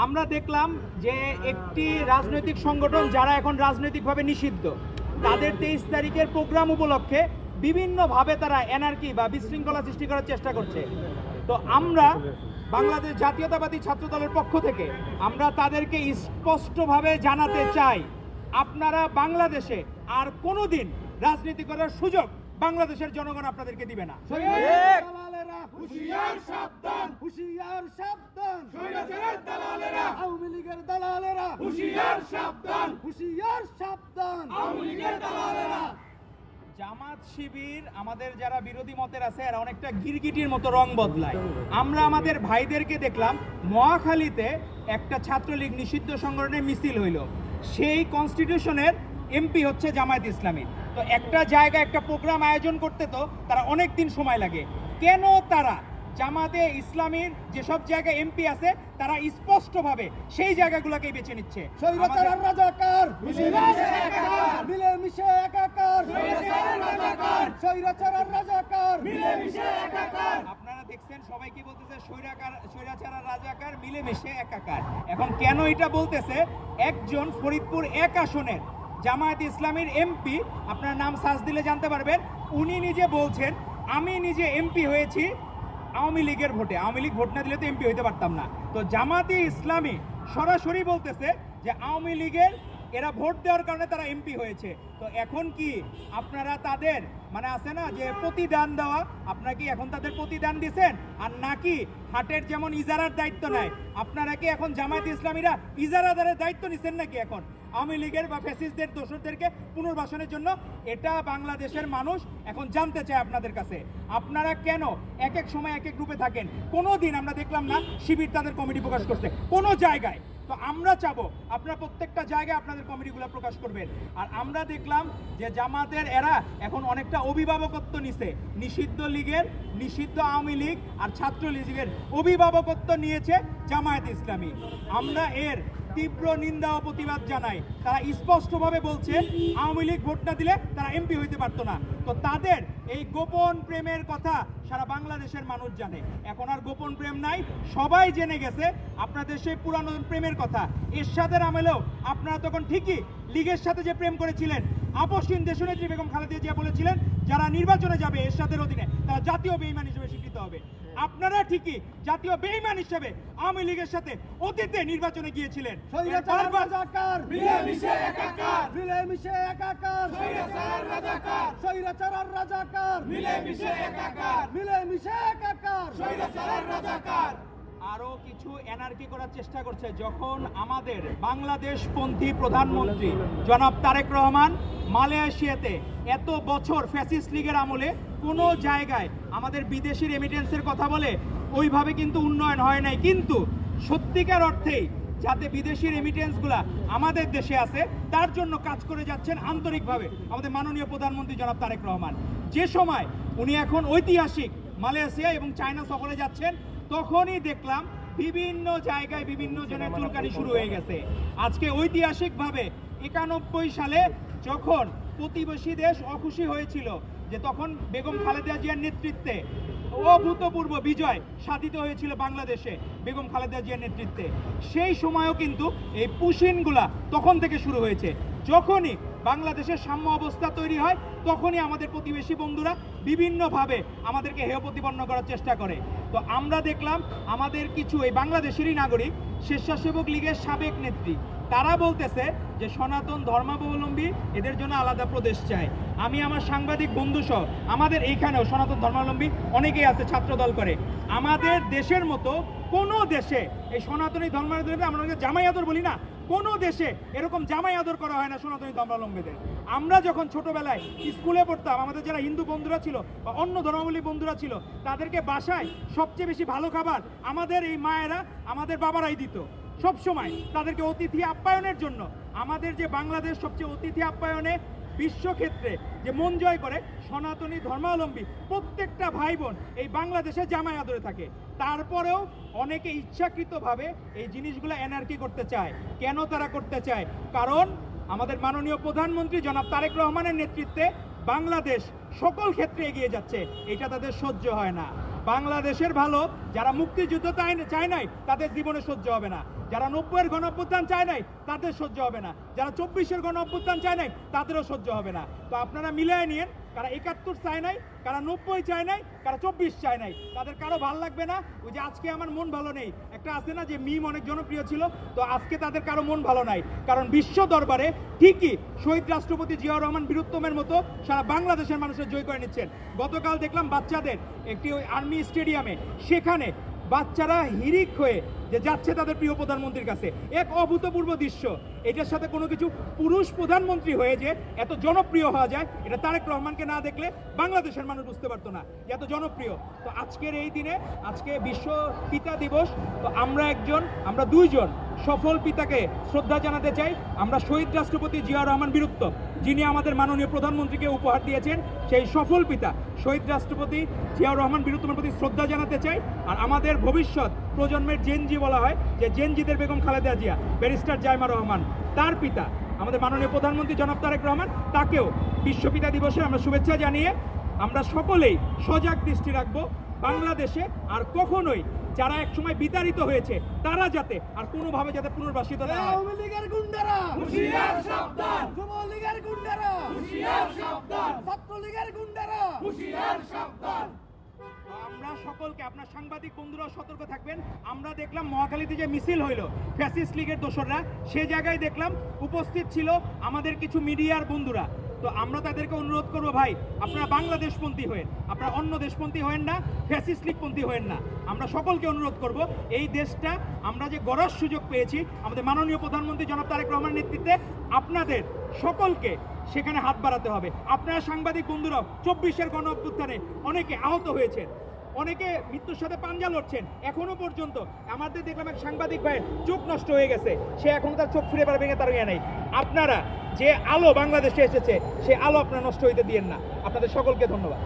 আমরা দেখলাম যে একটি রাজনৈতিক সংগঠন যারা এখন রাজনৈতিকভাবে নিষিদ্ধ, তাদের 23 তারিখের প্রোগ্রাম উপলক্ষে বিভিন্নভাবে তারা এনার্কি বা বিশৃঙ্খলা সৃষ্টি করার চেষ্টা করছে। তো আমরা বাংলাদেশ জাতীয়তাবাদী ছাত্র দলের পক্ষ থেকে আমরা তাদেরকে স্পষ্টভাবে জানাতে চাই, আপনারা বাংলাদেশে আর কোনোদিন রাজনীতি করার সুযোগ বাংলাদেশের জনগণ আপনাদেরকে দিবে না। হুঁশিয়ার সাবধান, হুঁশিয়ার সাবধান, স্বৈরাচারের দালালেরা, আওয়ামী লীগের দালালেরা, হুঁশিয়ার সাবধান, হুঁশিয়ার সাবধান, আওয়ামী লীগের দালালেরা। জামাত শিবির আমাদের যারা বিরোধী মতের আছে এরা অনেকটা গিরগিটির মতো রং বদলায়। আমরা আমাদের ভাইদেরকে দেখলাম মহাখালীতে একটা ছাত্রলীগ নিষিদ্ধ সংগঠনের মিছিল হইল, সেই কনস্টিটিউশনের এমপি হচ্ছে জামায়াত ইসলামী। তো একটা জায়গায় একটা প্রোগ্রাম আয়োজন করতে তো তারা অনেক দিন সময় লাগে, কেন তারা জামাতে ইসলামীর যেসব জায়গায় এমপি আছে তারা স্পষ্টভাবে সেই জায়গাগুলোকেই বেছে নিচ্ছে? স্বৈরাচার আর রাজাকার মিলেমিশে একাকার, স্বৈরাচার রাজাকার, স্বৈরাচার আর রাজাকার মিলেমিশে একাকার। আপনারা দেখছেন সবাই কি বলতেছে, স্বৈরাচার আর রাজাকার মিলেমিশে একাকার। এখন কেন এটা বলতেছে? একজন ফরিদপুর 1 আসনের জামায়াত ইসলামীর এমপি, আপনার নাম সার্চ দিলে জানতে পারবেন, উনি নিজে বলছেন আমি নিজে এমপি হয়েছি আওয়ামী লীগের ভোটে, আওয়ামী লীগ ভোট না দিলে তো এমপি হইতে পারতাম না। তো জামাতে ইসলামী সরাসরি বলতেছে যে আওয়ামী লীগের এরা ভোট দেওয়ার কারণে তারা এমপি হয়েছে। তো এখন কি আপনারা তাদের মানে আছে না যে প্রতিদান দেওয়া, আপনারা কি এখন তাদের প্রতিদান দিচ্ছেন? আর নাকি হাটের যেমন ইজারার দায়িত্ব নেয়, আপনারা কি এখন জামায়াত ইসলামীরা ইজারাদারের দায়িত্ব নিচ্ছেন নাকি এখন আওয়ামী লীগের বা ফ্যাসিস্টদের দোসরদেরকে পুনর্বাসনের জন্য? এটা বাংলাদেশের মানুষ এখন জানতে চায় আপনাদের কাছে। আপনারা কেন এক এক সময় এক এক গ্রুপে থাকেন? কোনো দিন আমরা দেখলাম না শিবির তাদের কমিটি প্রকাশ করছে কোনো জায়গায়। তো আমরা চাবো আপনারা প্রত্যেকটা জায়গায় আপনাদের কমিটিগুলো প্রকাশ করবেন। আর আমরা দেখলাম যে জামাতের এরা এখন অনেকটা অভিভাবকত্ব নিছে, নিষিদ্ধ লীগের, নিষিদ্ধ আওয়ামী লীগ আর ছাত্রলীগের অভিভাবকত্ব নিয়েছে জামায়াত ইসলামী। আমরা এর তীব্র নিন্দা ও প্রতিবাদ জানাই। তারা স্পষ্টভাবে বলছে আওয়ামী লীগ ভোট না দিলে তারা এমপি হইতে পারতো না। তো তাদের এই গোপন প্রেমের কথা সারা বাংলাদেশের মানুষ জানে। এখন আর গোপন প্রেম নাই, সবাই জেনে গেছে আপনাদের সেই পুরানো প্রেমের কথা। এরশাদের আমলেও আপনারা তখন ঠিকই লীগের সাথে যে প্রেম করেছিলেন, আপসহীন দেশনেত্রী বেগম খালেদা জিয়া বলেছিলেন যারা নির্বাচনে যাবে এরশাদের অধীনে তারা জাতীয় বেঈমান হিসেবে স্বীকৃত হবে। আপনারা ঠিকই জাতীয় বেঈমান হিসেবে আওয়ামী লীগের সাথে অতীতে নির্বাচনে গিয়েছিলেন। স্বৈরাচার আর রাজাকার মিলেমিশে একাকার, মিলেমিশে একাকার, স্বৈরাচার আর রাজাকার, স্বৈরাচার আর রাজাকার মিলেমিশে একাকার, মিলেমিশে একাকার, স্বৈরাচার আর রাজাকার। আরো কিছু এনার্কি করার চেষ্টা করছে। যখন আমাদের বাংলাদেশপন্থী প্রধানমন্ত্রী জনাব তারেক রহমান মালয়েশিয়াতে এত বছর ফ্যাসিস্ট লীগের আমলে কোনো জায়গায় আমাদের বিদেশি রেমিটেন্সের কথা বলে, ওইভাবে কিন্তু উন্নয়ন হয় নাই। কিন্তু সত্যিকার অর্থেই যাতে বিদেশি রেমিটেন্সগুলা আমাদের দেশে আছে তার জন্য কাজ করে যাচ্ছেন আন্তরিকভাবে আমাদের মাননীয় প্রধানমন্ত্রী জনাব তারেক রহমান। যে সময় উনি এখন ঐতিহাসিক মালয়েশিয়া এবং চায়না সফরে যাচ্ছেন, তখনই দেখলাম বিভিন্ন জায়গায় বিভিন্ন জনের চুলকানি শুরু হয়ে গেছে। আজকে ঐতিহাসিকভাবে 91 সালে যখন প্রতিবেশী দেশ অখুশি হয়েছিল যে তখন বেগম খালেদা জিয়ার নেতৃত্বে অভূতপূর্ব বিজয় সাধিত হয়েছিল বাংলাদেশে বেগম খালেদা জিয়ার নেতৃত্বে, সেই সময়ও কিন্তু এই পুশিনগুলা তখন থেকে শুরু হয়েছে। যখনই বাংলাদেশের সাম্য অবস্থা তৈরি হয় তখনই আমাদের প্রতিবেশী বন্ধুরা বিভিন্নভাবে আমাদেরকে হেয় প্রতিপন্ন করার চেষ্টা করে। তো আমরা দেখলাম আমাদের কিছু এই বাংলাদেশেরই নাগরিক, স্বেচ্ছাসেবক লীগের সাবেক নেত্রী, তারা বলতেছে যে সনাতন ধর্মাবলম্বী এদের জন্য আলাদা প্রদেশ চাই। আমি আমার সাংবাদিক বন্ধু সহ আমাদের এইখানেও সনাতন ধর্মাবলম্বী অনেকেই আছে, ছাত্রদল করে। আমাদের দেশের মতো কোনো দেশে এই সনাতনী ধর্মাবলম্বী, আমরা জামাই আদর বলি না, কোনো দেশে এরকম জামাই আদর করা হয় না সনাতনী ধর্মাবলম্বীদের। আমরা যখন ছোটবেলায় স্কুলে পড়তাম, আমাদের যারা হিন্দু বন্ধুরা ছিল বা অন্য ধর্মাবলম্বী বন্ধুরা ছিল, তাদেরকে বাসায় সবচেয়ে বেশি ভালো খাবার আমাদের এই মায়েরা, আমাদের বাবারাই দিত সব সময় তাদেরকে অতিথি আপ্যায়নের জন্য। আমাদের যে বাংলাদেশ সবচেয়ে অতিথি আপ্যায়নে বিশ্বক্ষেত্রে যে মন জয় করে, সনাতনী ধর্মাবলম্বী প্রত্যেকটা ভাই বোন এই বাংলাদেশে জামাই আদরে থাকে। তারপরেও অনেকে ইচ্ছাকৃতভাবে এই জিনিসগুলো এনার্কি করতে চায়। কেন তারা করতে চায়? কারণ আমাদের মাননীয় প্রধানমন্ত্রী জনাব তারেক রহমানের নেতৃত্বে বাংলাদেশ সকল ক্ষেত্রে এগিয়ে যাচ্ছে, এটা তাদের সহ্য হয় না। বাংলাদেশের ভালো যারা মুক্তিযুদ্ধ চায় নাই তাদের জীবনে সহ্য হবে না, যারা 90-এর গণ অভ্যুত্থান চায় নাই তাদের সহ্য হবে না, যারা 24-এর গণ অভ্যুত্থান চায় নাই তাদেরও সহ্য হবে না। তো আপনারা মিলিয়ে নিন, কারা 71 চায় নাই, কারা 90 চায় নাই, কারা 24 চায় নাই, তাদের কারো ভালো লাগবে না। ওই যে আজকে আমার মন ভালো নেই একটা আছে না, যে মিম অনেক জনপ্রিয় ছিল, তো আজকে তাদের কারো মন ভালো নাই, কারণ বিশ্ব দরবারে ঠিকই শহীদ রাষ্ট্রপতি জিয়াউর রহমান বীরুত্তমের মতো সারা বাংলাদেশের মানুষের জয় করে নিচ্ছেন। গতকাল দেখলাম বাচ্চাদের একটি ওই আর্মি স্টেডিয়ামে, সেখানে বাচ্চারা হিরিক হয়ে যে যাচ্ছে তাদের প্রিয় প্রধানমন্ত্রীর কাছে, এক অভূতপূর্ব দৃশ্য। এটার সাথে কোনো কিছু পুরুষ প্রধানমন্ত্রী হয়ে যে এত জনপ্রিয় হওয়া যায়, এটা তারেক রহমানকে না দেখলে বাংলাদেশের মানুষ বুঝতে পারতো না যে এত জনপ্রিয়। তো আজকের এই দিনে, আজকে বিশ্ব পিতা দিবস, তো আমরা দুইজন সফল পিতাকে শ্রদ্ধা জানাতে চাই। আমরা শহীদ রাষ্ট্রপতি জিয়াউর রহমান বীরুত্তম, যিনি আমাদের মাননীয় প্রধানমন্ত্রীকে উপহার দিয়েছেন, সেই সফল পিতা শহীদ রাষ্ট্রপতি জিয়াউর রহমান বীরুত্তমের প্রতি শ্রদ্ধা জানাতে চাই। আর আমাদের ভবিষ্যৎ প্রজন্মের জেনজি বলা হয়, যে জেনজিদের বেগম খালেদা জিয়া, ব্যারিস্টার জাইমা রহমান, তার পিতা আমাদের মাননীয় প্রধানমন্ত্রী জনাব তারেক রহমান, তাকেও বিশ্বপিতা দিবসে আমরা শুভেচ্ছা জানিয়ে আমরা সকলেই সজাগ দৃষ্টি রাখবো বাংলাদেশে আর কখনোই যারা একসময় বিতাড়িত হয়েছে তারা যাতে আর কোনোভাবে যাতে পুনর্বাসিত না হয়। আওয়ামী লীগের গুন্ডারা হুঁশিয়ার সাবধান, যুবলীগের গুন্ডারা হুঁশিয়ার সাবধান, ছাত্রলীগের গুন্ডারা হুঁশিয়ার সাবধান। আমরা সকলকে, আপনার সাংবাদিক বন্ধুরাও সতর্ক থাকবেন। আমরা দেখলাম মহাখালীতে যে মিছিল হইল ফ্যাসিস্ট লীগের দোসররা, সে জায়গায় দেখলাম উপস্থিত ছিল আমাদের কিছু মিডিয়ার বন্ধুরা। তো আমরা তাদেরকে অনুরোধ করবো, ভাই আপনারা বাংলাদেশপন্থী হয়েন, আপনারা অন্য দেশপন্থী হয়েন না, ফ্যাসিস্ট লীগপন্থী হয়েন না। আমরা সকলকে অনুরোধ করব, এই দেশটা আমরা যে গড়ার সুযোগ পেয়েছি আমাদের মাননীয় প্রধানমন্ত্রী জনাব তারেক রহমানের নেতৃত্বে, আপনাদের সকলকে সেখানে হাত বাড়াতে হবে। আপনারা সাংবাদিক বন্ধুরাও 24-এর গণ অভ্যুত্থানে অনেকে আহত হয়েছেন, অনেকে মৃত্যুর সাথে পাঞ্জা লড়ছেন। এখনো পর্যন্ত আমাদের দেখলাম এক সাংবাদিক ভাইয়ের চোখ নষ্ট হয়ে গেছে, সে এখনো তার চোখ ফিরে পারে ভেঙে তার ইয়ে নেই। আপনারা যে আলো বাংলাদেশে এসেছে, সে আলো আপনারা নষ্ট হইতে দিয়েন না। আপনাদের সকলকে ধন্যবাদ।